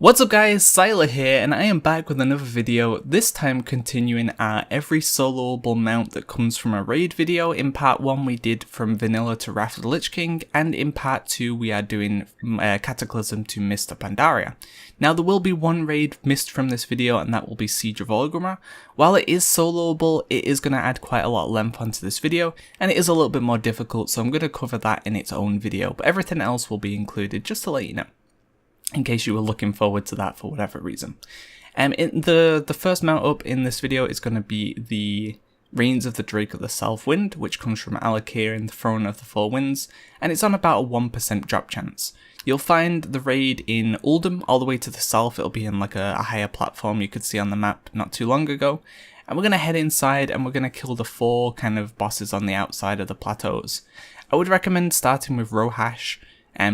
What's up guys, Syiler here, and I am back with another video, this time continuing our every soloable mount that comes from a raid video. In part 1 we did from Vanilla to Wrath of the Lich King, and in part 2 we are doing Cataclysm to Mist of Pandaria. Now there will be one raid missed from this video, and that will be Siege of Orgrimmar. While it is soloable, it is going to add quite a lot of length onto this video, and it is a little bit more difficult, so I'm going to cover that in its own video, but everything else will be included just to let you know, in case you were looking forward to that for whatever reason. The first mount up in this video is going to be the Reigns of the Drake of the Southwind, which comes from Alysrazor in the Throne of the Four Winds, and it's on about a 1% drop chance. You'll find the raid in Uldum, all the way to the south. It'll be in like a higher platform you could see on the map not too long ago. And we're going to head inside and we're going to kill the 4 kind of bosses on the outside of the plateaus. I would recommend starting with Rohash,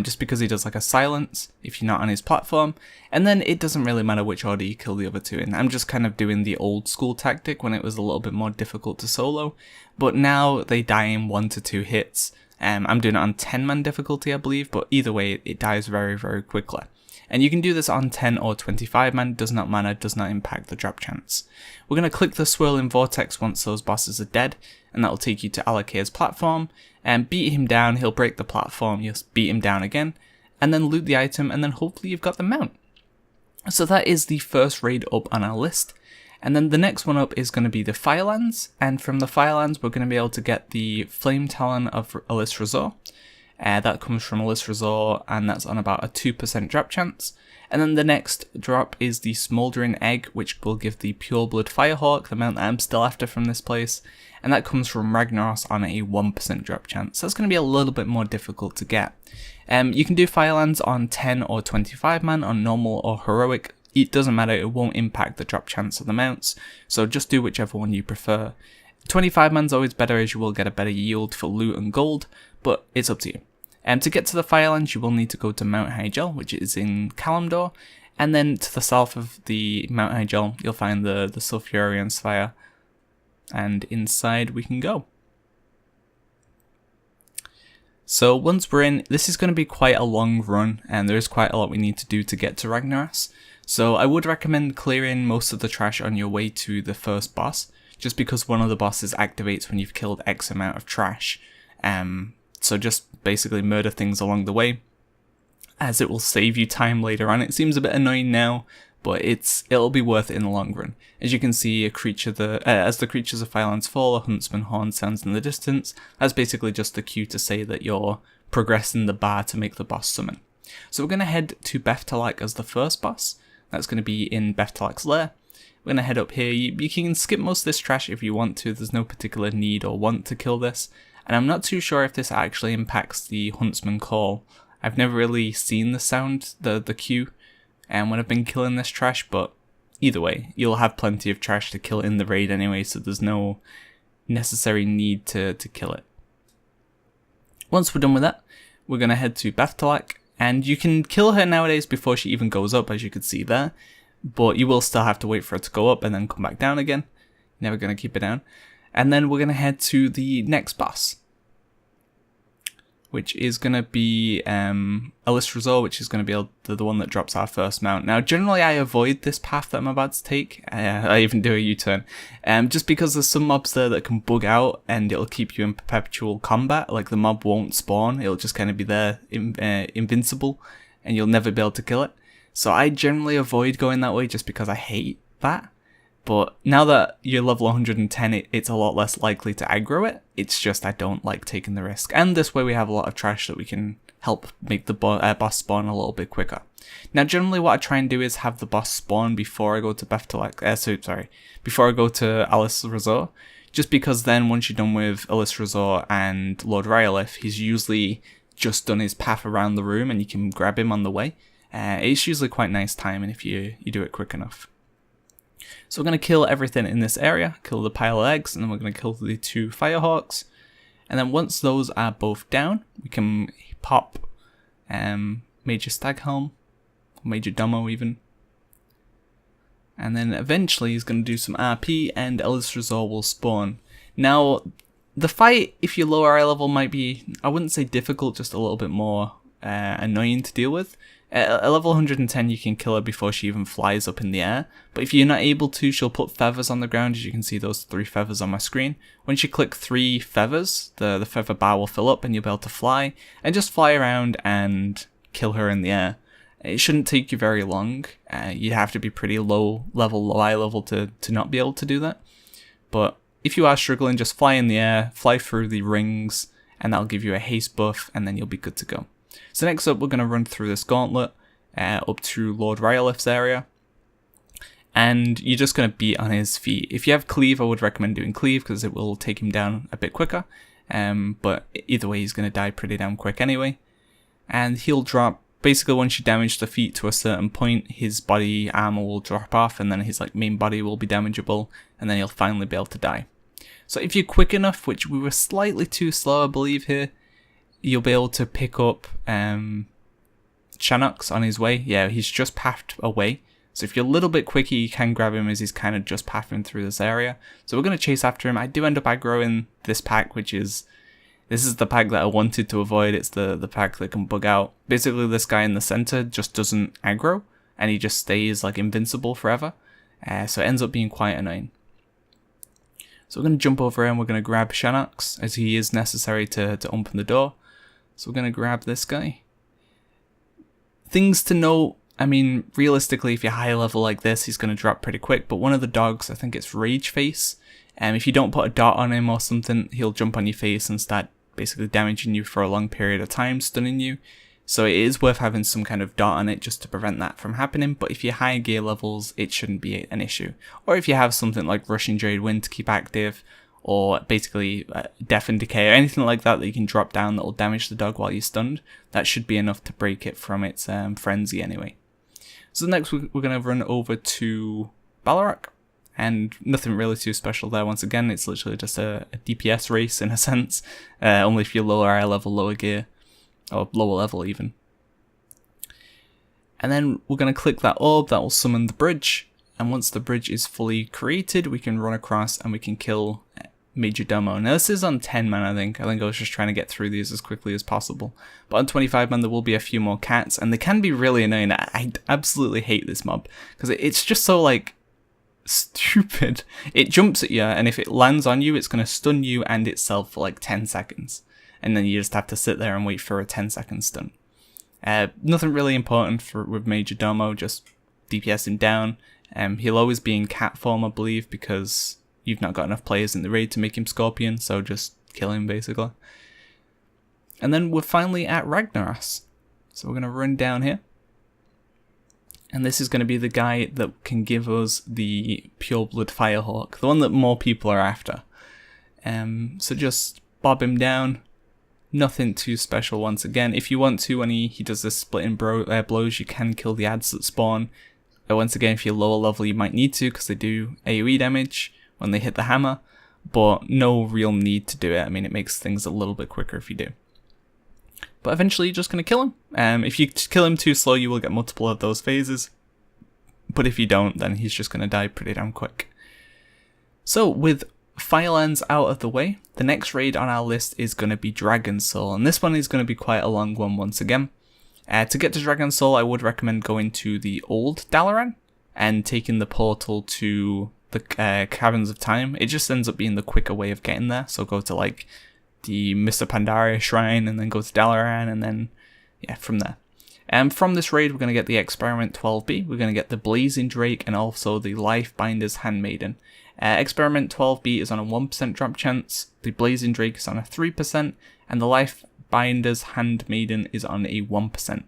just because he does like a silence if you're not on his platform, and then it doesn't really matter which order you kill the other 2 in. I'm just kind of doing the old school tactic when it was a little bit more difficult to solo, but now they die in 1 to 2 hits. I'm doing it on 10-man difficulty I believe, but either way it dies very quickly. And you can do this on 10 or 25-man, does not matter, does not impact the drop chance. We're going to click the Swirling Vortex once those bosses are dead, and that will take you to Alysrazor's platform, and beat him down, he'll break the platform, you'll beat him down again, and then loot the item, and then hopefully you've got the mount. So that is the first raid up on our list. And then the next one up is going to be the Firelands, and from the Firelands we're going to be able to get the Flametalon of Alysrazor. That comes from Alysrazor, and that's on about a 2% drop chance. And then the next drop is the Smouldering Egg, which will give the Pureblood Firehawk, the mount that I'm still after from this place, and that comes from Ragnaros on a 1% drop chance. So it's going to be a little bit more difficult to get. You can do Firelands on 10 or 25-man, on normal or heroic. It doesn't matter, it won't impact the drop chance of the mounts, so just do whichever one you prefer. 25-man's always better, as you will get a better yield for loot and gold, but it's up to you. To get to the Firelands, you will need to go to Mount Hyjal, which is in Kalimdor, and then to the south of the Mount Hyjal, you'll find the Sulfurian Spire, and inside we can go. So once we're in, this is going to be quite a long run, and there is quite a lot we need to do to get to Ragnaros. So I would recommend clearing most of the trash on your way to the first boss, just because one of the bosses activates when you've killed X amount of trash. So just basically murder things along the way, as it will save you time later on. It seems a bit annoying now, but it'll be worth it in the long run. As you can see, as the creatures of Firelands fall, a huntsman horn sounds in the distance. That's basically just the cue to say that you're progressing the bar to make the boss summon. So we're going to head to Beftalak as the first boss. That's going to be in Beftalak's lair. We're going to head up here. You can skip most of this trash if you want to. There's no particular need or want to kill this. And I'm not too sure if this actually impacts the Huntsman call. I've never really seen the sound, the cue, when I've been killing this trash, but either way, you'll have plenty of trash to kill in the raid anyway, so there's no necessary need to kill it. Once we're done with that, we're going to head to Beftalak, and you can kill her nowadays before she even goes up, as you can see there, but you will still have to wait for her to go up and then come back down again. Never going to keep it down. And then we're going to head to the next boss, which is going to be Alysrazor, which is going to be the one that drops our first mount. Now, generally I avoid this path that I'm about to take. I even do a U-turn, just because there's some mobs there that can bug out and it'll keep you in perpetual combat. Like, the mob won't spawn, it'll just kind of be there invincible, and you'll never be able to kill it. So I generally avoid going that way just because I hate that. But now that you're level 110, it's a lot less likely to aggro it. It's just I don't like taking the risk. And this way we have a lot of trash that we can help make the boss spawn a little bit quicker. Now generally what I try and do is have the boss spawn before I go to before I go to Alysrazor. Just because then once you're done with Alysrazor and Lord Ryolith, he's usually just done his path around the room and you can grab him on the way. It's usually quite nice timing if you do it quick enough. So we're going to kill everything in this area, kill the pile of eggs, and then we're going to kill the 2 Firehawks. And then once those are both down, we can pop Major Staghelm, Major Domo even. And then eventually he's going to do some RP and Alysrazor will spawn. Now, the fight, if you're lower eye level, might be, I wouldn't say difficult, just a little bit more annoying to deal with. At level 110 you can kill her before she even flies up in the air, but if you're not able to, she'll put feathers on the ground, as you can see those 3 feathers on my screen. Once you click 3 feathers, the feather bar will fill up and you'll be able to fly, and just fly around and kill her in the air. It shouldn't take you very long, you have to be pretty high level to not be able to do that. But if you are struggling, just fly in the air, fly through the rings, and that'll give you a haste buff, and then you'll be good to go. So next up, we're going to run through this gauntlet up to Lord Ryolith's area, and you're just going to beat on his feet. If you have cleave, I would recommend doing cleave because it will take him down a bit quicker, but either way he's going to die pretty damn quick anyway. And he'll drop, basically once you damage the feet to a certain point, his body armor will drop off, and then his main body will be damageable, and then he'll finally be able to die. So if you're quick enough, which we were slightly too slow I believe here, you'll be able to pick up Shanox on his way. Yeah, he's just pathed away. So if you're a little bit quicker, you can grab him as he's kind of just pathing through this area. So we're going to chase after him. I do end up aggroing this pack, this is the pack that I wanted to avoid. It's the pack that can bug out. Basically, this guy in the center just doesn't aggro, and he just stays invincible forever. So it ends up being quite annoying. So we're going to jump over here and we're going to grab Shanox, as he is necessary to open the door. So we're going to grab this guy. Things to note, I mean, realistically, if you're high level like this, he's going to drop pretty quick. But one of the dogs, I think it's Rage Face, if you don't put a dot on him or something, he'll jump on your face and start basically damaging you for a long period of time, stunning you. So it is worth having some kind of dot on it just to prevent that from happening. But if you're high gear levels, it shouldn't be an issue. Or if you have something like Rushing Jade Wind to keep active, or basically Death and Decay, or anything like that you can drop down that will damage the dog while you're stunned, that should be enough to break it from its frenzy anyway. So next we're going to run over to Balrog, and nothing really too special there. Once again, it's literally just a DPS race in a sense, only if you're lower level, lower gear, or lower level even. And then we're going to click that orb that will summon the bridge, and once the bridge is fully created, we can run across and we can kill Major Domo. Now this is on 10 man, I think I was just trying to get through these as quickly as possible. But on 25 man there will be a few more cats, and they can be really annoying. I absolutely hate this mob, because it's just so stupid. It jumps at you, and if it lands on you, it's going to stun you and itself for 10 seconds. And then you just have to sit there and wait for a 10-second stun. Nothing really important with Major Domo, just DPS him down. He'll always be in cat form, I believe, because you've not got enough players in the raid to make him Scorpion, so just kill him basically. And then we're finally at Ragnaros. So we're going to run down here. And this is going to be the guy that can give us the Pureblood Firehawk, the one that more people are after. So just bob him down. Nothing too special once again. If you want to, when he does this splitting blows, you can kill the ads that spawn. Once again, if you're lower level, you might need to, because they do AoE damage when they hit the hammer, but no real need to do it. I mean, it makes things a little bit quicker if you do. But eventually, you're just going to kill him. If you kill him too slow, you will get multiple of those phases. But if you don't, then he's just going to die pretty damn quick. So, with Firelands out of the way, the next raid on our list is going to be Dragonsoul, and this one is going to be quite a long one once again. To get to Dragonsoul, I would recommend going to the old Dalaran and taking the portal to the Caverns of Time. It just ends up being the quicker way of getting there, so go to the Mr. Pandaria Shrine and then go to Dalaran, and then from there. From this raid, we're going to get the Experiment 12B, we're going to get the Blazing Drake, and also the Lifebinder's Handmaiden. Experiment 12B is on a 1% drop chance, the Blazing Drake is on a 3%, and the Lifebinder's Handmaiden is on a 1%.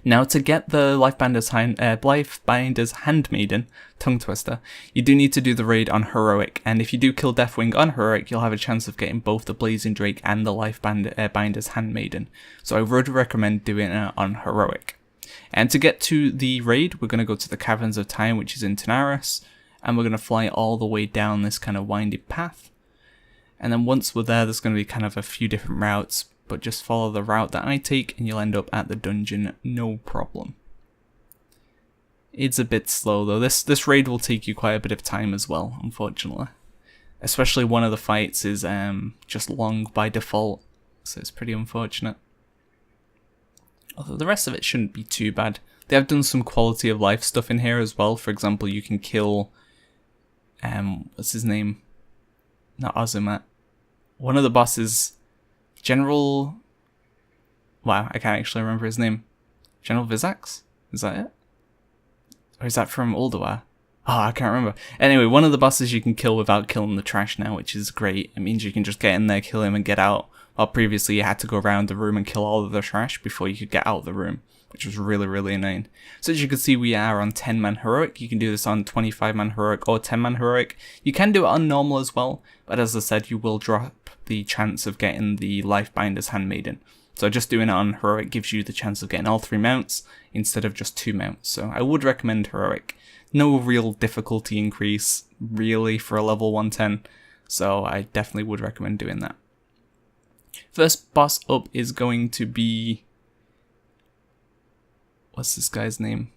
Now, to get the Lifebinder's Handmaiden, tongue twister, you do need to do the raid on Heroic, and if you do kill Deathwing on Heroic, you'll have a chance of getting both the Blazing Drake and the Lifebinder's Handmaiden. So I would recommend doing it on Heroic. And to get to the raid, we're going to go to the Caverns of Time, which is in Tanaris, and we're going to fly all the way down this kind of windy path. And then once we're there, there's going to be kind of a few different routes, but just follow the route that I take and you'll end up at the dungeon, no problem. It's a bit slow though. This raid will take you quite a bit of time as well, unfortunately. Especially one of the fights is just long by default, so it's pretty unfortunate. Although the rest of it shouldn't be too bad. They have done some quality of life stuff in here as well. For example, you can kill, what's his name? Not Azumat. One of the bosses, General... Wow, I can't actually remember his name. General Vizax? Is that it? Or is that from Ulduar? Oh, I can't remember. Anyway, one of the bosses you can kill without killing the trash now, which is great. It means you can just get in there, kill him, and get out. While previously you had to go around the room and kill all of the trash before you could get out of the room, which was really, really annoying. So as you can see, we are on 10-man heroic. You can do this on 25-man heroic or 10-man heroic. You can do it on normal as well, but as I said, you will drop the chance of getting the Lifebinder's Handmaiden. So just doing it on heroic gives you the chance of getting all 3 mounts instead of just 2 mounts. So I would recommend heroic. No real difficulty increase really for a level 110. So I definitely would recommend doing that. First boss up is going to be... What's this guy's name?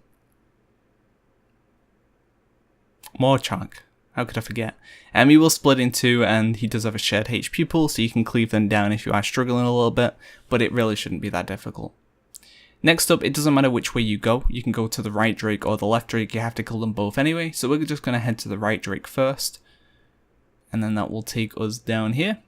Mogu'shan. How could I forget? He will split in 2, and he does have a shared HP pool, so you can cleave them down if you are struggling a little bit, but it really shouldn't be that difficult. Next up, it doesn't matter which way you go. You can go to the right Drake or the left Drake. You have to kill them both anyway, so we're just going to head to the right Drake first, and then that will take us down here.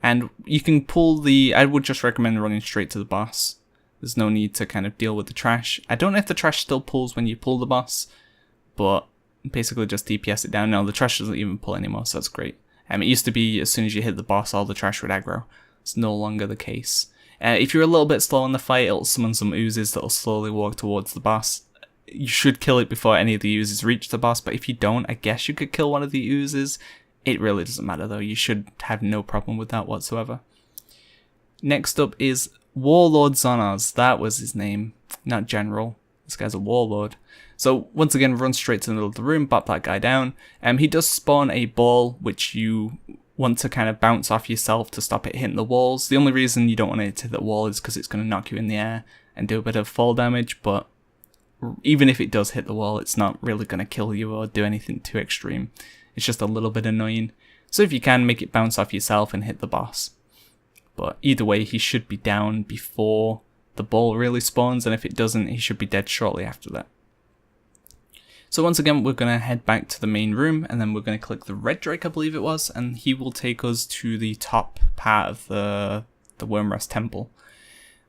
And you can pull the... I would just recommend running straight to the boss. There's no need to kind of deal with the trash. I don't know if the trash still pulls when you pull the boss, but basically just DPS it down. No, the trash doesn't even pull anymore, so that's great. It used to be as soon as you hit the boss, all the trash would aggro. It's no longer the case. If you're a little bit slow in the fight, it'll summon some oozes that'll slowly walk towards the boss. You should kill it before any of the oozes reach the boss, but if you don't, I guess you could kill one of the oozes. It really doesn't matter though, you should have no problem with that whatsoever. Next up is Warlord Zonaz, that was his name, not General. This guy's a Warlord. So once again, run straight to the middle of the room, bop that guy down. He does spawn a ball which you want to kind of bounce off yourself to stop it hitting the walls. The only reason you don't want it to hit the wall is because it's going to knock you in the air and do a bit of fall damage, but even if it does hit the wall, it's not really going to kill you or do anything too extreme. It's just a little bit annoying. So if you can, make it bounce off yourself and hit the boss. But either way, he should be down before the ball really spawns, and if it doesn't, he should be dead shortly after that. So once again, we're going to head back to the main room, and then we're going to click the red Drake, I believe it was, and he will take us to the top part of the Wormrest Temple.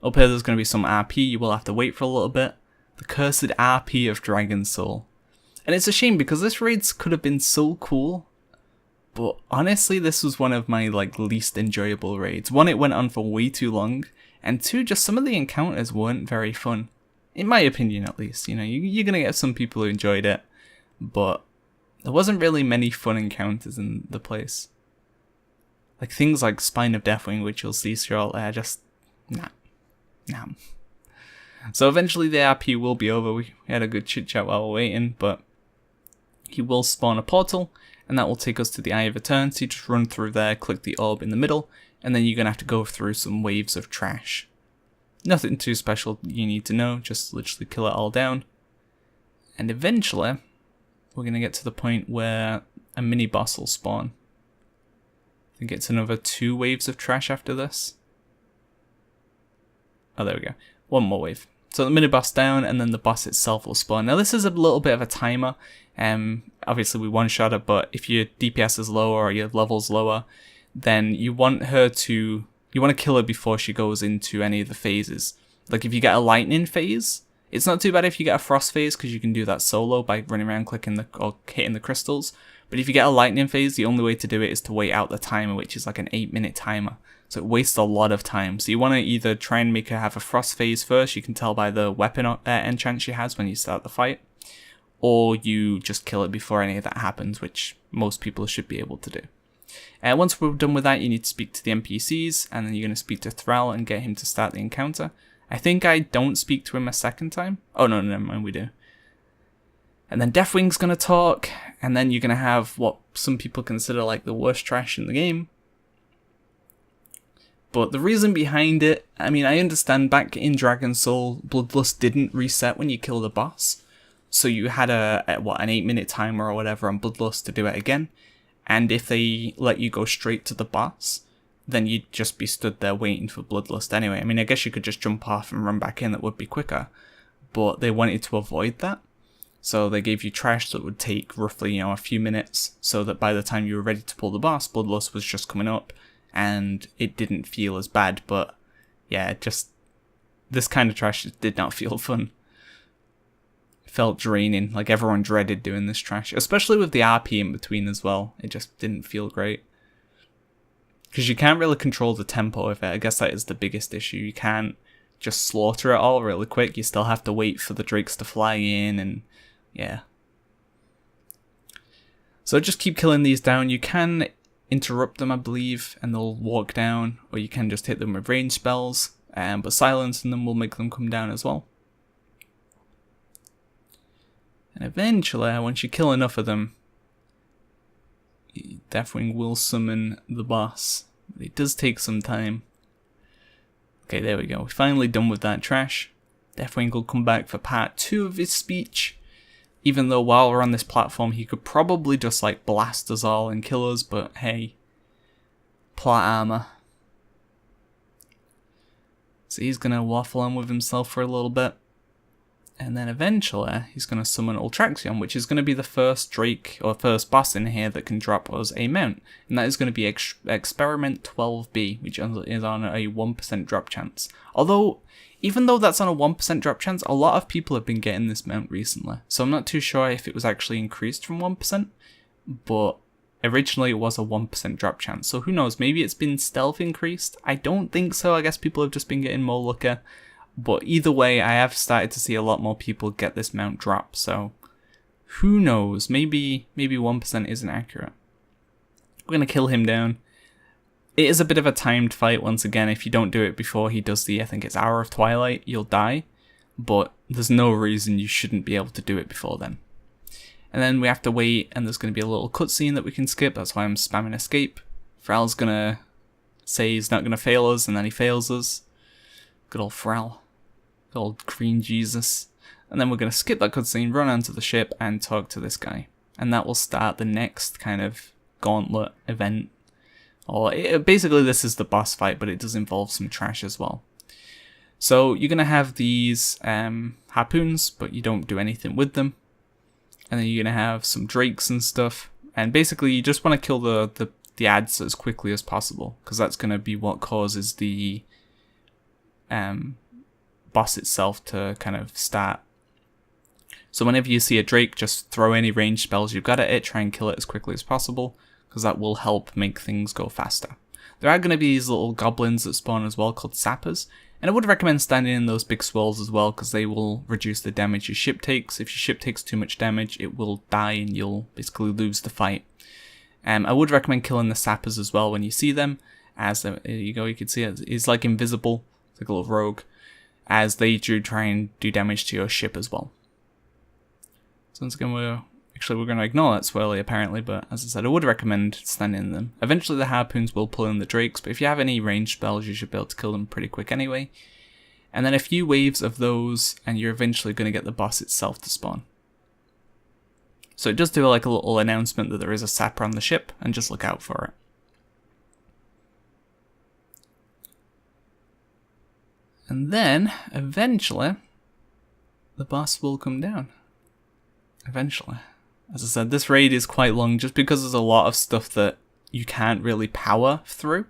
Up here there's going to be some RP, you will have to wait for a little bit. The cursed RP of Dragonsoul. And it's a shame because this raid could have been so cool, but honestly this was one of my least enjoyable raids. 1, it went on for way too long, and 2, just some of the encounters weren't very fun. In my opinion at least, you know, you're gonna get some people who enjoyed it, but there wasn't really many fun encounters in the place. Like things like Spine of Deathwing, which you'll see throughout there, just nah. So eventually the RP will be over. We had a good chit chat while we're waiting, but he will spawn a portal, and that will take us to the Eye of Eternity. Just run through there, click the orb in the middle, and then you're going to have to go through some waves of trash. Nothing too special you need to know, just literally kill it all down. And eventually, we're going to get to the point where a mini boss will spawn. I think it's another 2 waves of trash after this. Oh, there we go. 1 more wave. So the mini boss down, and then the boss itself will spawn. Now this is a little bit of a timer. Obviously we one-shot it, but if your DPS is lower or your level's lower, then you want to kill her before she goes into any of the phases. Like if you get a lightning phase, it's not too bad if you get a frost phase because you can do that solo by running around clicking or hitting the crystals. But if you get a lightning phase, the only way to do it is to wait out the timer, which is like an 8-minute timer. So it wastes a lot of time. So you want to either try and make her have a frost phase first, you can tell by the weapon enchant she has when you start the fight, or you just kill it before any of that happens, which most people should be able to do. Once we're done with that, you need to speak to the NPCs, and then you're going to speak to Thrall and get him to start the encounter. I think I don't speak to him a second time. Oh no, never mind, we do. And then Deathwing's going to talk, and then you're going to have what some people consider like the worst trash in the game. But the reason behind it, I mean, I understand back in Dragonsoul, Bloodlust didn't reset when you killed a boss. So you had an 8-minute timer or whatever on Bloodlust to do it again. And if they let you go straight to the boss, then you'd just be stood there waiting for Bloodlust anyway. I mean, I guess you could just jump off and run back in, that would be quicker, but they wanted to avoid that. So they gave you trash that would take roughly, you know, a few minutes, so that by the time you were ready to pull the boss, Bloodlust was just coming up, and it didn't feel as bad. But yeah, just this kind of trash did not feel fun. It felt draining, like everyone dreaded doing this trash, especially with the RP in between as well. It just didn't feel great. Because you can't really control the tempo of it. I guess that is the biggest issue. You can't just slaughter it all really quick. You still have to wait for the drakes to fly in, and yeah. So just keep killing these down. You can interrupt them, I believe, and they'll walk down, or you can just hit them with range spells, but silencing them will make them come down as well. And eventually, once you kill enough of them, Deathwing will summon the boss. But it does take some time. Okay, there we go. We're finally done with that trash. Deathwing will come back for part 2 of his speech. Even though while we're on this platform, he could probably just like blast us all and kill us, but hey. Plot armor. So he's gonna waffle on with himself for a little bit. And then eventually, he's going to summon Ultraxion, which is going to be the first Drake, or first boss in here that can drop us a mount. And that is going to be Experiment 12B, which is on a 1% drop chance. Although, even though that's on a 1% drop chance, a lot of people have been getting this mount recently. So I'm not too sure if it was actually increased from 1%, but originally it was a 1% drop chance. So who knows, maybe it's been stealth increased? I don't think so. I guess people have just been getting more lucky. But either way, I have started to see a lot more people get this mount drop, so who knows, maybe 1% isn't accurate. We're going to kill him down. It is a bit of a timed fight once again. If you don't do it before he does the, I think it's Hour of Twilight, you'll die. But there's no reason you shouldn't be able to do it before then. And then we have to wait, and there's going to be a little cutscene that we can skip. That's why I'm spamming escape. Thrall's going to say he's not going to fail us, and then he fails us. Good old Thrall. Old green Jesus. And then we're going to skip that cutscene, run onto the ship, and talk to this guy. And that will start the next kind of gauntlet event. Or basically this is the boss fight, but it does involve some trash as well. So you're going to have these harpoons, but you don't do anything with them. And then you're going to have some drakes and stuff. And basically you just want to kill the ads as quickly as possible, because that's going to be what causes the boss itself to kind of start. So whenever you see a drake, just throw any ranged spells you've got at it, try and kill it as quickly as possible, because that will help make things go faster. There are going to be these little goblins that spawn as well, called sappers, and I would recommend standing in those big swirls as well, because they will reduce the damage your ship takes. If your ship takes too much damage, it will die and you'll basically lose the fight. I would recommend killing the sappers as well when you see them, as there you go, you can see it. It's like invisible, it's like a little rogue, as they do try and do damage to your ship as well. So once again, we're going to ignore that swirly apparently, but as I said, I would recommend standing in them. Eventually the harpoons will pull in the drakes, but if you have any ranged spells, you should be able to kill them pretty quick anyway. And then a few waves of those, and you're eventually going to get the boss itself to spawn. So it does do like a little announcement that there is a sapper on the ship, and just look out for it. And then, eventually, the boss will come down. Eventually. As I said, this raid is quite long just because there's a lot of stuff that you can't really power through.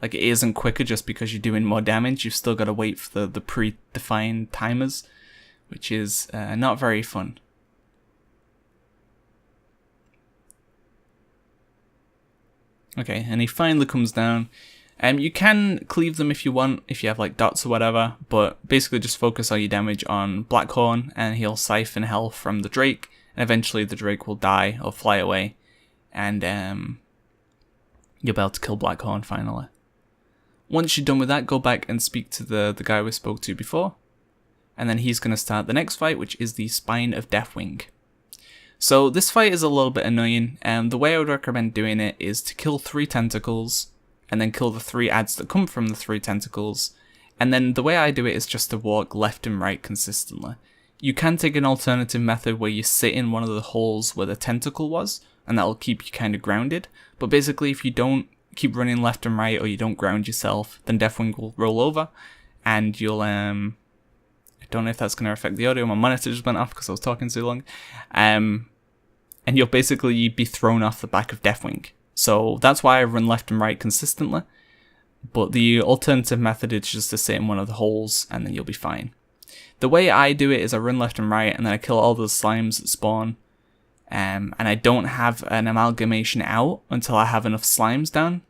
Like, it isn't quicker just because you're doing more damage. You've still got to wait for the predefined timers, which is not very fun. Okay, and he finally comes down. You can cleave them if you want, if you have like dots or whatever, but basically just focus all your damage on Blackhorn, and he'll siphon health from the Drake, and eventually the Drake will die or fly away, and you'll be able to kill Blackhorn finally. Once you're done with that, go back and speak to the guy we spoke to before, and then he's going to start the next fight, which is the Spine of Deathwing. So this fight is a little bit annoying, and the way I would recommend doing it is to kill 3 tentacles, and then kill the 3 ads that come from the 3 tentacles. And then the way I do it is just to walk left and right consistently. You can take an alternative method where you sit in one of the holes where the tentacle was, and that'll keep you kind of grounded. But basically if you don't keep running left and right, or you don't ground yourself, then Deathwing will roll over, and you'll I don't know if that's going to affect the audio. My monitor just went off because I was talking too long. And you'll basically be thrown off the back of Deathwing. So that's why I run left and right consistently. But the alternative method is just to sit in one of the holes, and then you'll be fine. The way I do it is I run left and right, and then I kill all those slimes that spawn. And I don't have an amalgamation out until I have enough slimes down.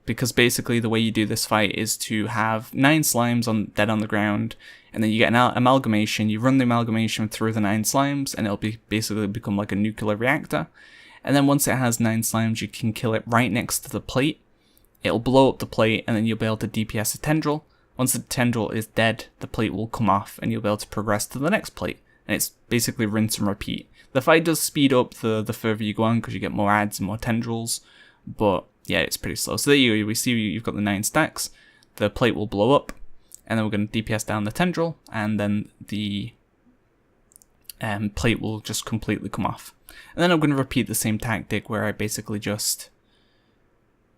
Because basically the way you do this fight is to have 9 slimes dead on the ground, and then you get an amalgamation, you run the amalgamation through the 9 slimes, and it'll basically become like a nuclear reactor. And then once it has 9 slimes, you can kill it right next to the plate. It'll blow up the plate, and then you'll be able to DPS a tendril. Once the tendril is dead, the plate will come off, and you'll be able to progress to the next plate. And it's basically rinse and repeat. The fight does speed up the further you go on, because you get more adds and more tendrils, but yeah, it's pretty slow. So there you go, we see you've got the 9 stacks, the plate will blow up, and then we're going to DPS down the tendril, and then the plate will just completely come off. And then I'm going to repeat the same tactic where I basically just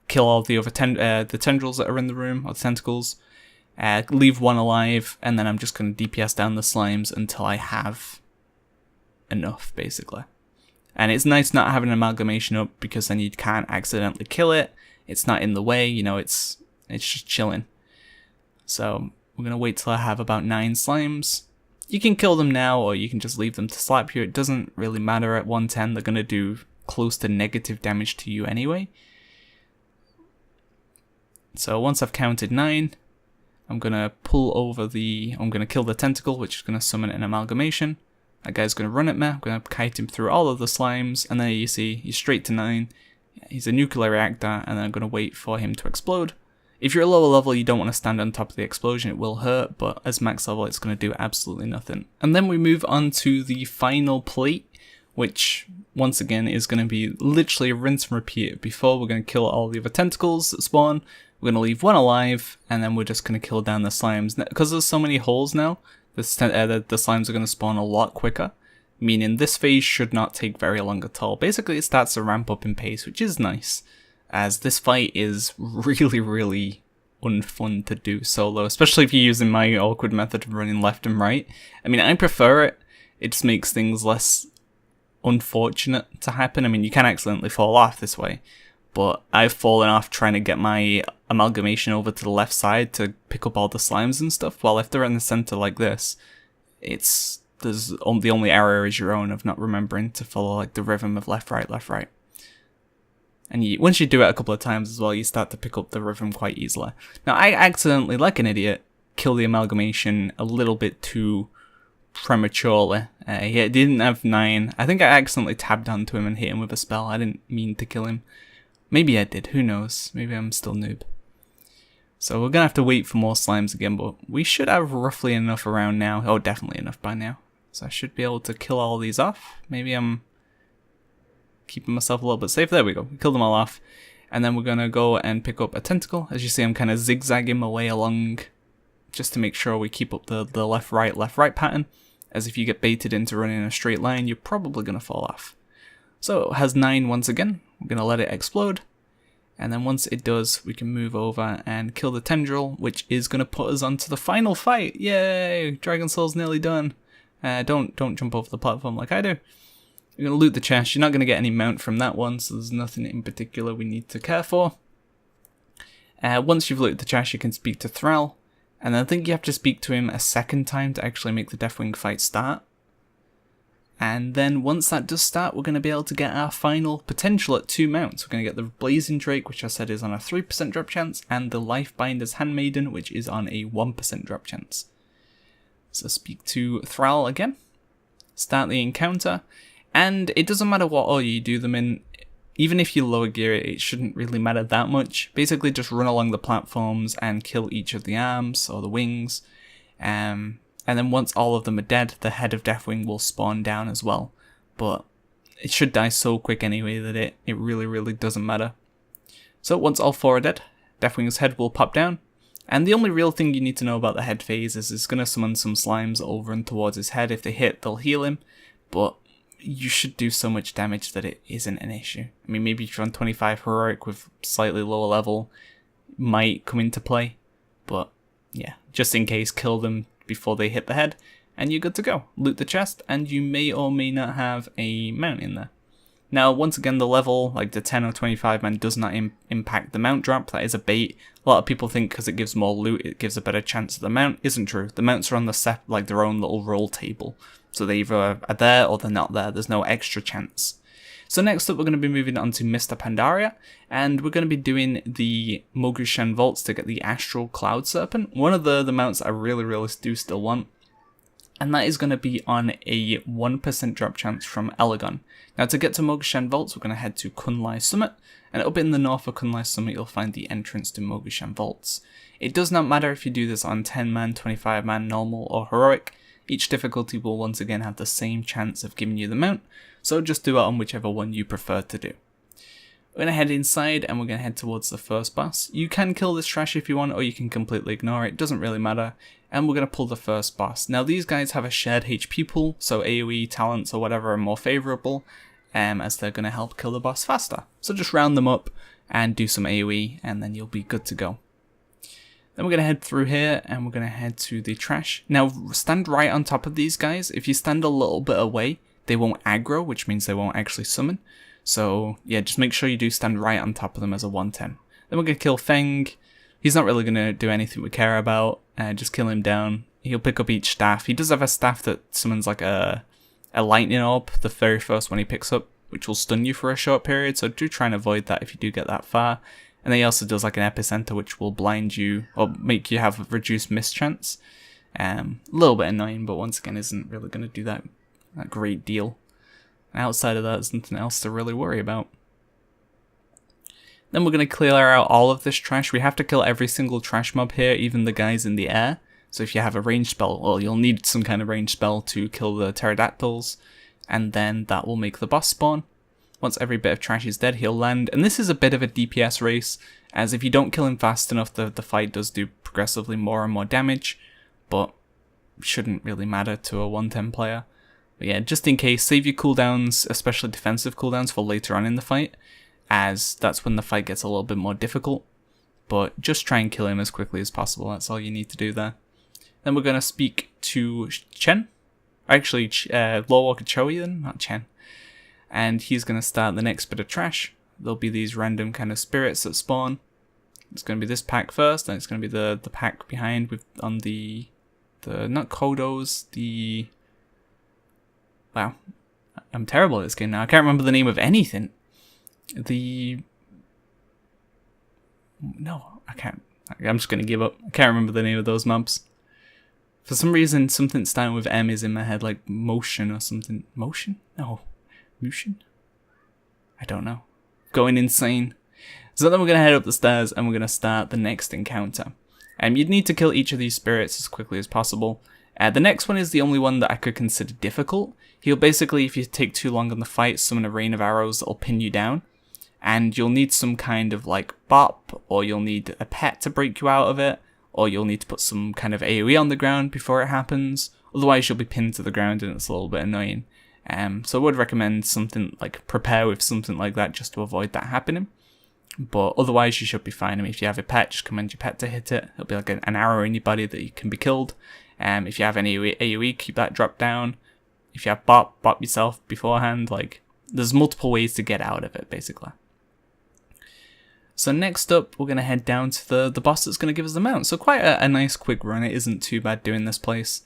kill all the other the tendrils that are in the room, or the tentacles, leave one alive, and then I'm just going to DPS down the slimes until I have enough, basically. And it's nice not having an amalgamation up, because then you can't accidentally kill it. It's not in the way, you know, it's just chilling. So we're going to wait till I have about 9 slimes. You can kill them now, or you can just leave them to slap you. It doesn't really matter at 110. They're going to do close to negative damage to you anyway. So once I've counted 9, I'm going to I'm going to kill the tentacle, which is going to summon an amalgamation. That guy's going to run at me. I'm going to kite him through all of the slimes, and then you see he's straight to 9. He's a nuclear reactor, and then I'm going to wait for him to explode. If you're a lower level, you don't want to stand on top of the explosion, it will hurt, but as max level, it's going to do absolutely nothing. And then we move on to the final plate, which once again is going to be literally a rinse and repeat. Before, we're going to kill all the other tentacles that spawn, we're going to leave one alive, and then we're just going to kill down the slimes. Because there's so many holes now, the slimes are going to spawn a lot quicker, meaning this phase should not take very long at all. Basically, it starts to ramp up in pace, which is nice, as this fight is really, really unfun to do solo, especially if you're using my awkward method of running left and right. I mean, I prefer it. It just makes things less unfortunate to happen. I mean, you can accidentally fall off this way, but I've fallen off trying to get my amalgamation over to the left side to pick up all the slimes and stuff, while if they're in the center like this, the only error is your own of not remembering to follow like the rhythm of left, right, left, right. And once you do it a couple of times as well, you start to pick up the rhythm quite easily. Now, I accidentally, like an idiot, kill the amalgamation a little bit too prematurely. He didn't have 9. I think I accidentally tabbed onto him and hit him with a spell. I didn't mean to kill him. Maybe I did, who knows? Maybe I'm still noob. So we're gonna have to wait for more slimes again, but we should have roughly enough around now. Oh, definitely enough by now. So I should be able to kill all these off. Maybe I'm keeping myself a little bit safe. There we go, we killed them all off. And then we're gonna go and pick up a tentacle. As you see, I'm kind of zigzagging my way along just to make sure we keep up the left, right pattern. As if you get baited into running in a straight line, you're probably gonna fall off. So it has 9 once again. We're going to let it explode, and then once it does, we can move over and kill the tendril, which is going to put us onto the final fight. Yay! Dragonsoul's nearly done. Don't jump over the platform like I do. You're going to loot the chest. You're not going to get any mount from that one, so there's nothing in particular we need to care for. Once you've looted the chest, you can speak to Thrall, and I think you have to speak to him a second time to actually make the Deathwing fight start. And then once that does start, we're going to be able to get our final potential at 2 mounts. We're going to get the Blazing Drake, which I said is on a 3% drop chance, and the Lifebinder's Handmaiden, which is on a 1% drop chance. So speak to Thrall again, start the encounter, and it doesn't matter what order you do them in. Even if you lower gear it, it shouldn't really matter that much. Basically just run along the platforms and kill each of the arms or the wings. And then once all of them are dead, the head of Deathwing will spawn down as well. But it should die so quick anyway that it really, really doesn't matter. So once all 4 are dead, Deathwing's head will pop down. And the only real thing you need to know about the head phase is it's going to summon some slimes over and towards his head. If they hit, they'll heal him. But you should do so much damage that it isn't an issue. I mean, maybe if you're on 25 heroic with slightly lower level, might come into play, but yeah, just in case, kill them before they hit the head, and you're good to go. Loot the chest, and you may or may not have a mount in there. Now, once again, the level, like the 10 or 25 man, does not impact the mount drop. That is a bait. A lot of people think because it gives more loot, it gives a better chance of the mount. Isn't true. The mounts are on the like their own little roll table, so they either are there or they're not there. There's no extra chance. So next up, we're going to be moving on to Mr. Pandaria, and we're going to be doing the Mogu'shan vaults to get the Astral Cloud Serpent. One of the mounts I really do still want, and that is going to be on a 1% drop chance from Elegon. Now, to get to Mogu'shan vaults, we're going to head to Kunlai Summit, and up in the north of Kunlai Summit, you'll find the entrance to Mogu'shan vaults. It does not matter if you do this on 10 man, 25 man, normal, or heroic. Each difficulty will once again have the same chance of giving you the mount, so just do it on whichever one you prefer to do. We're going to head inside and we're going to head towards the first boss. You can kill this trash if you want, or you can completely ignore it, doesn't really matter. And we're going to pull the first boss. Now these guys have a shared HP pool, so AoE, talents or whatever are more favourable, as they're going to help kill the boss faster. So just round them up and do some AoE and then you'll be good to go. Then we're going to head through here and we're going to head to the trash. Now stand right on top of these guys. If you stand a little bit away, they won't aggro, which means they won't actually summon. So yeah, just make sure you do stand right on top of them as a 110. Then we're going to kill Feng. He's not really going to do anything we care about. Just kill him down. He'll pick up each staff. He does have a staff that summons like a lightning orb, the very first one he picks up, which will stun you for a short period. So do try and avoid that if you do get that far. And then he also does like an epicenter, which will blind you or make you have a reduced miss chance. A little bit annoying, but once again isn't really going to do that great deal. Outside of that, there's nothing else to really worry about. Then we're going to clear out all of this trash. We have to kill every single trash mob here, even the guys in the air. So if you have a ranged spell, well, you'll need some kind of ranged spell to kill the pterodactyls, and then that will make the boss spawn. Once every bit of trash is dead, he'll land. And this is a bit of a DPS race, as if you don't kill him fast enough, the fight does do progressively more and more damage, but shouldn't really matter to a 110 player. But yeah, just in case, save your cooldowns, especially defensive cooldowns, for later on in the fight, as that's when the fight gets a little bit more difficult. But just try and kill him as quickly as possible, that's all you need to do there. Then we're going to speak to Chen, actually Lorewalker Choian, not Chen. And he's going to start the next bit of trash. There'll be these random kind of spirits that spawn. It's going to be this pack first, and it's going to be the pack behind with on the not Kodos, the... Wow, I'm terrible at this game now. I can't remember the name of anything. No, I can't. I'm just going to give up. I can't remember the name of those mobs. For some reason, something starting with M is in my head, like motion or something. Motion? No. Motion? I don't know. Going insane. So then we're going to head up the stairs and we're going to start the next encounter. You'd need to kill each of these spirits as quickly as possible. The next one is the only one that I could consider difficult. He'll basically, if you take too long on the fight, summon a rain of arrows that'll pin you down. And you'll need some kind of like bop, or you'll need a pet to break you out of it, or you'll need to put some kind of AoE on the ground before it happens. Otherwise you'll be pinned to the ground and it's a little bit annoying. So I would recommend something like prepare with something like that just to avoid that happening. But otherwise you should be fine. I mean, if you have a pet, just command your pet to hit it. It'll be like an arrow in your body that you can be killed. If you have any AoE, keep that drop down. If you have bop yourself beforehand. Like, there's multiple ways to get out of it, basically. So next up, we're going to head down to the boss that's going to give us the mount. So quite a nice quick run. It isn't too bad doing this place.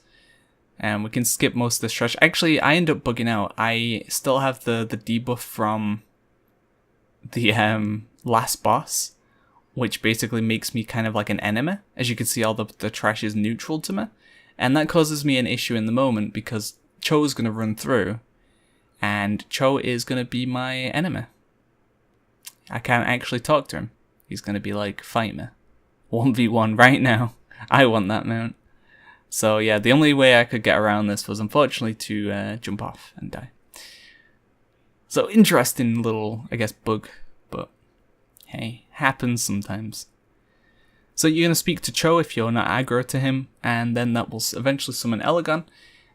And we can skip most of this trash. Actually, I end up bugging out. I still have the debuff from the last boss, which basically makes me kind of like an enemy. As you can see, all the trash is neutral to me. And that causes me an issue in the moment because Cho's going to run through. And Cho is going to be my enemy. I can't actually talk to him. He's going to be like, fight me. 1v1 right now. I want that mount. So yeah, the only way I could get around this was unfortunately to jump off and die. So interesting little, I guess, bug. But hey, happens sometimes. So you're going to speak to Cho if you're not aggro to him. And then that will eventually summon Elegon.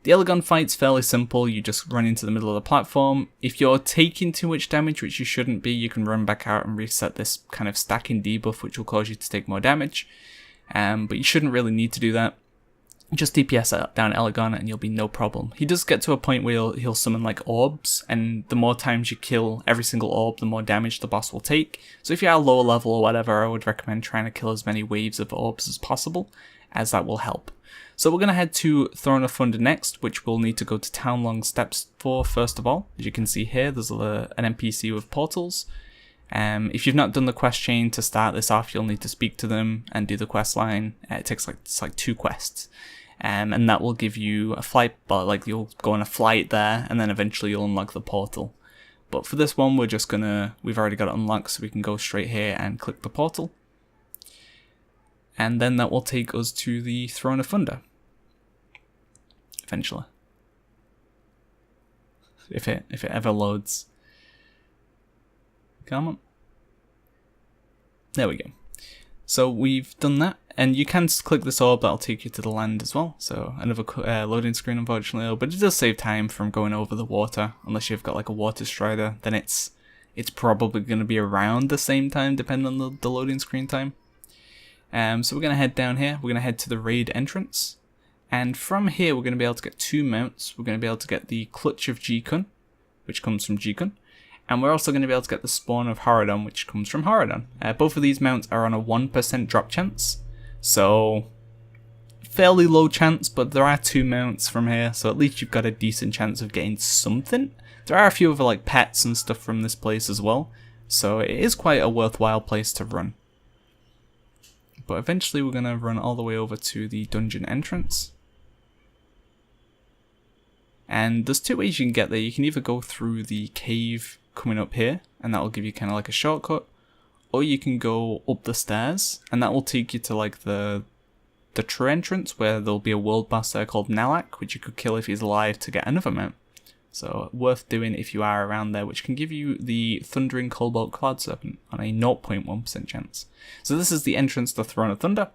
The Elegon fight's fairly simple, you just run into the middle of the platform. If you're taking too much damage, which you shouldn't be, you can run back out and reset this kind of stacking debuff, which will cause you to take more damage. But you shouldn't really need to do that. Just DPS down Elegon and you'll be no problem. He does get to a point where he'll summon like orbs, and the more times you kill every single orb, the more damage the boss will take. So if you're at a lower level or whatever, I would recommend trying to kill as many waves of orbs as possible, as that will help. So we're going to head to Throne of Thunder next, which we'll need to go to Townlong Steps for first of all. As you can see here, there's an NPC with portals. If you've not done the quest chain to start this off, you'll need to speak to them and do the quest line. It takes like 2 quests. And that will give you a flight, but like you'll go on a flight there, and then eventually you'll unlock the portal. But for this one, we've already got it unlocked, so we can go straight here and click the portal. And then that will take us to the Throne of Thunder. Eventually. If it ever loads. Come on. There we go. So we've done that, and you can click this orb, that'll take you to the land as well. So another loading screen, unfortunately, but it does save time from going over the water. Unless you've got like a water strider, then it's probably going to be around the same time, depending on the loading screen time. So we're going to head down here, we're going to head to the raid entrance, and from here we're going to be able to get 2 mounts. We're going to be able to get the Clutch of Ji-kun, which comes from Ji-kun, and we're also going to be able to get the Spawn of Horridon, which comes from Horridon. Both of these mounts are on a 1% drop chance, so fairly low chance, but there are 2 mounts from here, so at least you've got a decent chance of getting something. There are a few other like pets and stuff from this place as well, so it is quite a worthwhile place to run. But eventually we're going to run all the way over to the dungeon entrance. And there's 2 ways you can get there. You can either go through the cave coming up here, and that will give you kind of like a shortcut. Or you can go up the stairs, and that will take you to like the true entrance, where there'll be a world boss there called Nalak, which you could kill if he's alive to get another mount. So worth doing if you are around there, which can give you the Thundering Cobalt Cloud Serpent on a 0.1% chance. So this is the entrance to Throne of Thunder,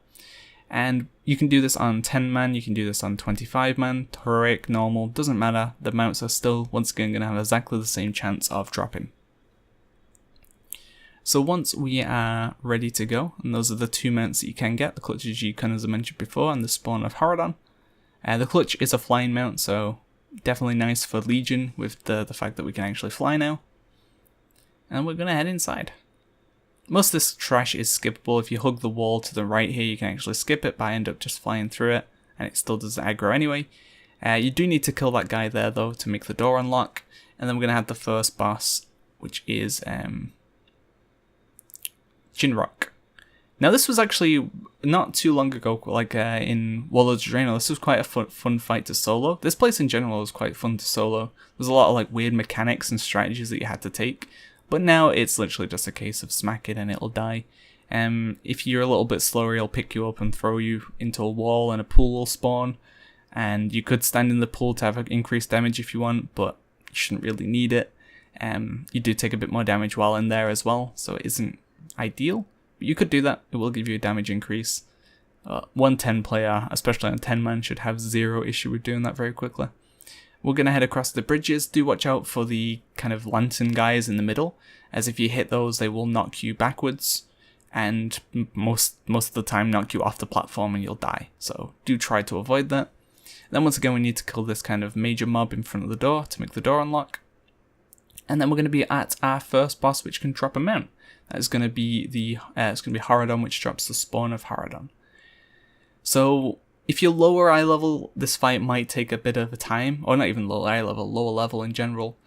and you can do this on 10 man, you can do this on 25 man, heroic, normal, doesn't matter. The mounts are still, once again, going to have exactly the same chance of dropping. So once we are ready to go, and those are the 2 mounts that you can get, the Clutch of Ji-kun as I mentioned before, and the Spawn of Horridon. The Clutch is a flying mount, so definitely nice for Legion with the fact that we can actually fly now. And we're going to head inside. Most of this trash is skippable. If you hug the wall to the right here, you can actually skip it, but I end up just flying through it, and it still does aggro anyway. You do need to kill that guy there though to make the door unlock, and then we're going to have the first boss, which is Jinrock. Now this was actually not too long ago, like in Warlords of Draenor. This was quite a fun fight to solo. This place in general was quite fun to solo. There's a lot of like weird mechanics and strategies that you had to take, but now it's literally just a case of smack it and it'll die. If you're a little bit slower, he'll pick you up and throw you into a wall, and a pool will spawn, and you could stand in the pool to have increased damage if you want, but you shouldn't really need it. You do take a bit more damage while in there as well, so it isn't ideal. You could do that, it will give you a damage increase. 110 player, especially on 10 man, should have 0 issue with doing that very quickly. We're going to head across the bridges. Do watch out for the kind of lantern guys in the middle, as if you hit those they will knock you backwards, and most of the time knock you off the platform and you'll die. So do try to avoid that. Then once again we need to kill this kind of major mob in front of the door to make the door unlock. And then we're going to be at our first boss, which can drop a mount. That is going to be it's going to be Horridon, which drops the Spawn of Horridon. So if you're lower eye level, this fight might take a bit of a time, or not even lower eye level, lower level in general,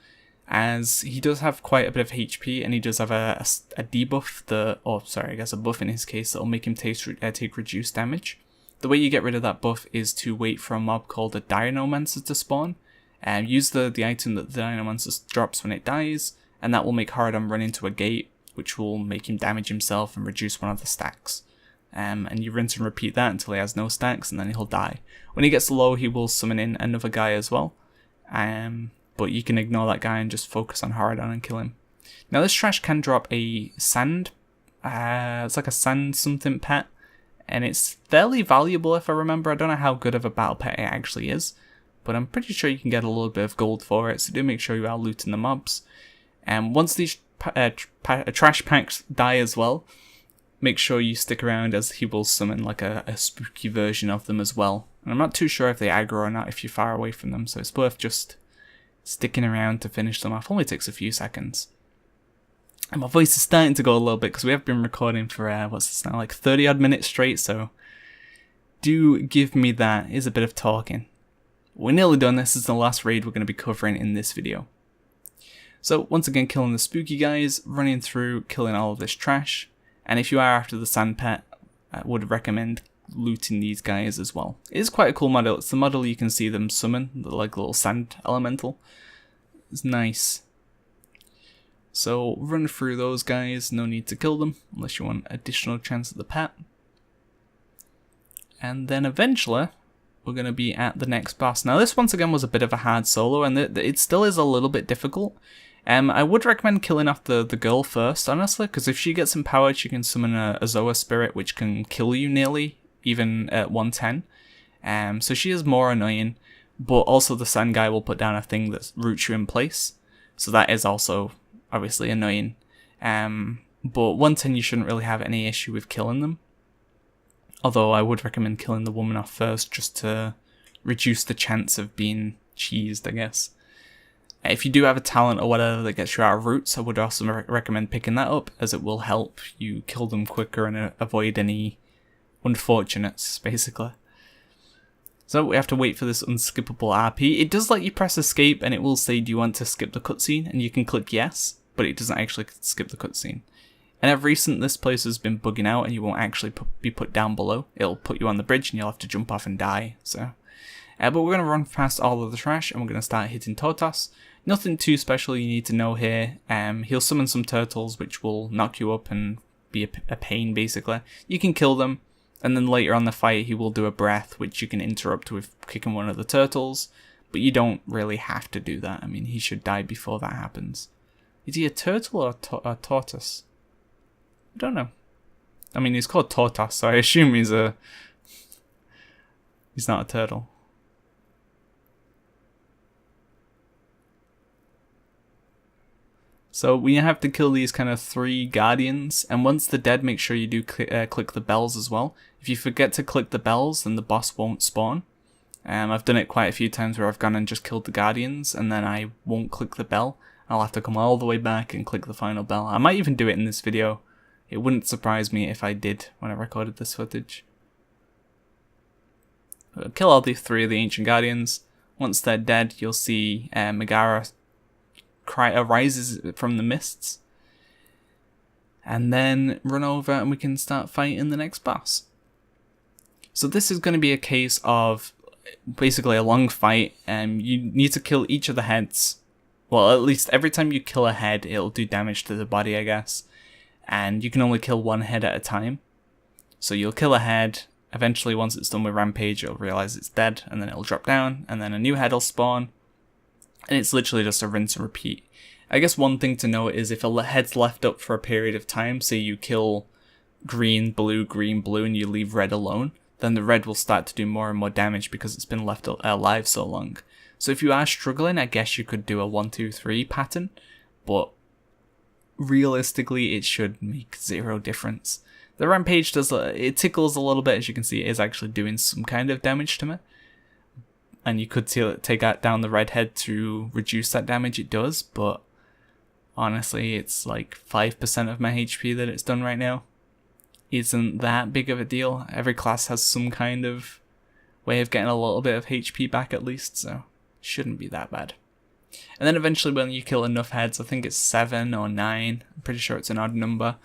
as he does have quite a bit of HP, and he does have a debuff, a buff in his case, that will make him take reduced damage. The way you get rid of that buff is to wait for a mob called a Dinomancer to spawn, and use the item that the Dinomancer drops when it dies, and that will make Horridon run into a gate, which will make him damage himself and reduce one of the stacks. And you rinse and repeat that until he has no stacks, and then he'll die. When he gets low, he will summon in another guy as well. But you can ignore that guy and just focus on Horridon and kill him. Now this trash can drop a sand, it's like a sand something pet, and it's fairly valuable if I remember. I don't know how good of a battle pet it actually is, but I'm pretty sure you can get a little bit of gold for it, so do make sure you are looting the mobs. And once these trash packs die as well, make sure you stick around, as he will summon like a spooky version of them as well. And I'm not too sure if they aggro or not if you're far away from them, so it's worth just sticking around to finish them off. Only takes a few seconds. And my voice is starting to go a little bit because we have been recording for, what's this now, like 30 odd minutes straight, so do give me that. It is a bit of talking. We're nearly done. This is the last raid we're going to be covering in this video. So once again, killing the spooky guys, running through, killing all of this trash. And if you are after the sand pet, I would recommend looting these guys as well. It is quite a cool model. It's the model you can see them summon, the like little sand elemental. It's nice. So run through those guys, no need to kill them unless you want additional chance at the pet. And then eventually we're going to be at the next boss. Now this once again was a bit of a hard solo, and it still is a little bit difficult. I would recommend killing off the girl first, honestly, because if she gets empowered, she can summon a Zoa spirit, which can kill you nearly, even at 110. So she is more annoying, but also the sand guy will put down a thing that roots you in place, so that is also obviously annoying. But 110 you shouldn't really have any issue with killing them, although I would recommend killing the woman off first just to reduce the chance of being cheesed, I guess. If you do have a talent or whatever that gets you out of roots, I would also recommend picking that up, as it will help you kill them quicker and avoid any unfortunates, basically. So we have to wait for this unskippable RP. It does let you press escape, and it will say, do you want to skip the cutscene? And you can click yes, but it doesn't actually skip the cutscene. And of recent, this place has been bugging out, and you won't actually be put down below. It'll put you on the bridge, and you'll have to jump off and die. So, but we're going to run past all of the trash, and we're going to start hitting Tortos. Nothing too special you need to know here. He'll summon some turtles, which will knock you up and be a pain, basically. You can kill them, and then later on the fight, he will do a breath, which you can interrupt with kicking one of the turtles. But you don't really have to do that. I mean, he should die before that happens. Is he a turtle or a tortoise? I don't know. I mean, he's called Tortos, so I assume he's not a turtle. So we have to kill these kind of 3 guardians, and once they're dead, make sure you do click the bells as well. If you forget to click the bells, then the boss won't spawn. I've done it quite a few times where I've gone and just killed the guardians, and then I won't click the bell. I'll have to come all the way back and click the final bell. I might even do it in this video. It wouldn't surprise me if I did when I recorded this footage. I'll kill all the 3 of the Ancient Guardians. Once they're dead, you'll see Megara arises from the mists. And then run over and we can start fighting the next boss. So this is going to be a case of basically a long fight. You need to kill each of the heads. Well, at least every time you kill a head, it'll do damage to the body, I guess. And you can only kill one head at a time. So you'll kill a head, eventually once it's done with Rampage, you'll realise it's dead, and then it'll drop down, and then a new head will spawn. And it's literally just a rinse and repeat. I guess one thing to note is if a head's left up for a period of time, say you kill green, blue, and you leave red alone, then the red will start to do more and more damage because it's been left alive so long. So if you are struggling, I guess you could do a 1, 2, 3 pattern, but realistically it should make 0 difference. The Rampage it tickles a little bit, as you can see it is actually doing some kind of damage to me. And you could take down the red head to reduce that damage it does, but honestly it's like 5% of my HP that it's done right now. Isn't that big of a deal. Every class has some kind of way of getting a little bit of HP back at least, so it shouldn't be that bad. And then eventually when you kill enough heads, I think it's 7 or 9, I'm pretty sure it's an odd number,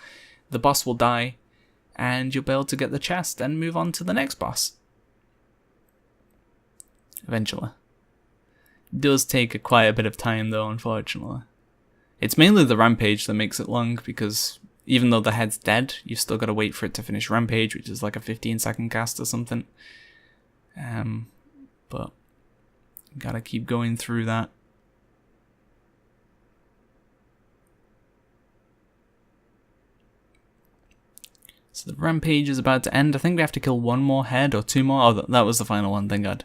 the boss will die, and you'll be able to get the chest and move on to the next boss. Eventually. It does take quite a bit of time though, unfortunately. It's mainly the Rampage that makes it long, because even though the head's dead, you've still got to wait for it to finish Rampage, which is like a 15-second cast or something. But gotta keep going through that. So the Rampage is about to end. I think we have to kill 1 more head or 2 more. Oh, that was the final one, thank God.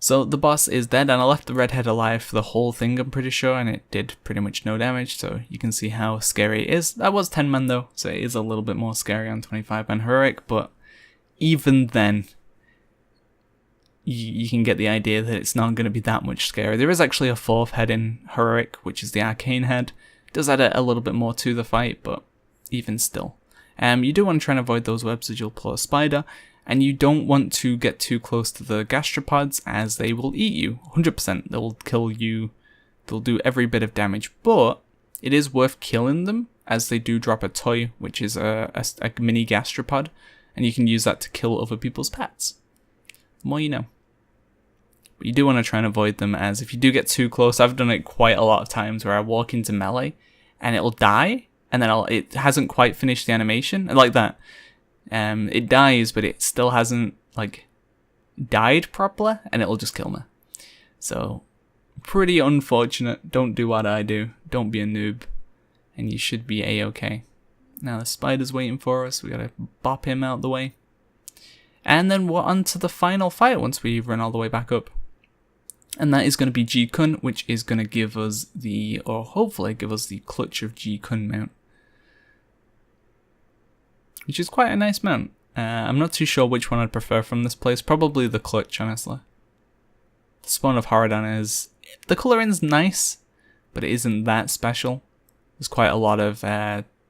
So the boss is dead, and I left the redhead alive for the whole thing, I'm pretty sure, and it did pretty much no damage, so you can see how scary it is. That was 10 man though, so it is a little bit more scary on 25 man heroic, but even then, you can get the idea that it's not going to be that much scary. There is actually a 4th head in heroic, which is the arcane head. It does add a little bit more to the fight, but even still. You do want to try and avoid those webs as you'll pull a spider, and you don't want to get too close to the gastropods as they will eat you. 100%, they'll kill you, they'll do every bit of damage, but it is worth killing them as they do drop a toy, which is a mini gastropod, and you can use that to kill other people's pets. The more you know. But you do want to try and avoid them, as if you do get too close, I've done it quite a lot of times where I walk into melee and it'll die, and then it hasn't quite finished the animation, and like that. It dies, but it still hasn't like died properly, and it'll just kill me. So pretty unfortunate. Don't do what I do. Don't be a noob, and you should be a-okay. Now the spider's waiting for us. We gotta bop him out the way, and then we're on to the final fight once we run all the way back up, and that is going to be Ji-kun, which is going to give us or hopefully give us the Clutch of Ji-kun mount, which is quite a nice mount. I'm not too sure which one I'd prefer from this place. Probably the Clutch, honestly. The Spawn of Horridon is... the coloring's nice, but it isn't that special. There's quite a lot of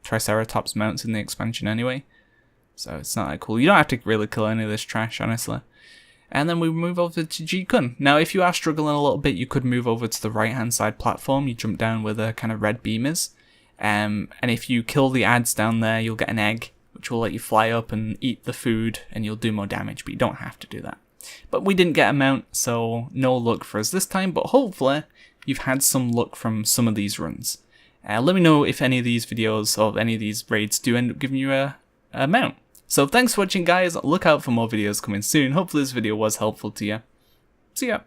Triceratops mounts in the expansion anyway, so it's not that cool. You don't have to really kill any of this trash, honestly. And then we move over to Ji-kun. Now, if you are struggling a little bit, you could move over to the right-hand side platform. You jump down where the kind of red beam is. And if you kill the ads down there, you'll get an egg, which will let you fly up and eat the food, and you'll do more damage, but you don't have to do that. But we didn't get a mount, so no luck for us this time, but hopefully you've had some luck from some of these runs. Let me know if any of these videos or any of these raids do end up giving you a mount. So thanks for watching, guys. Look out for more videos coming soon. Hopefully this video was helpful to you. See ya.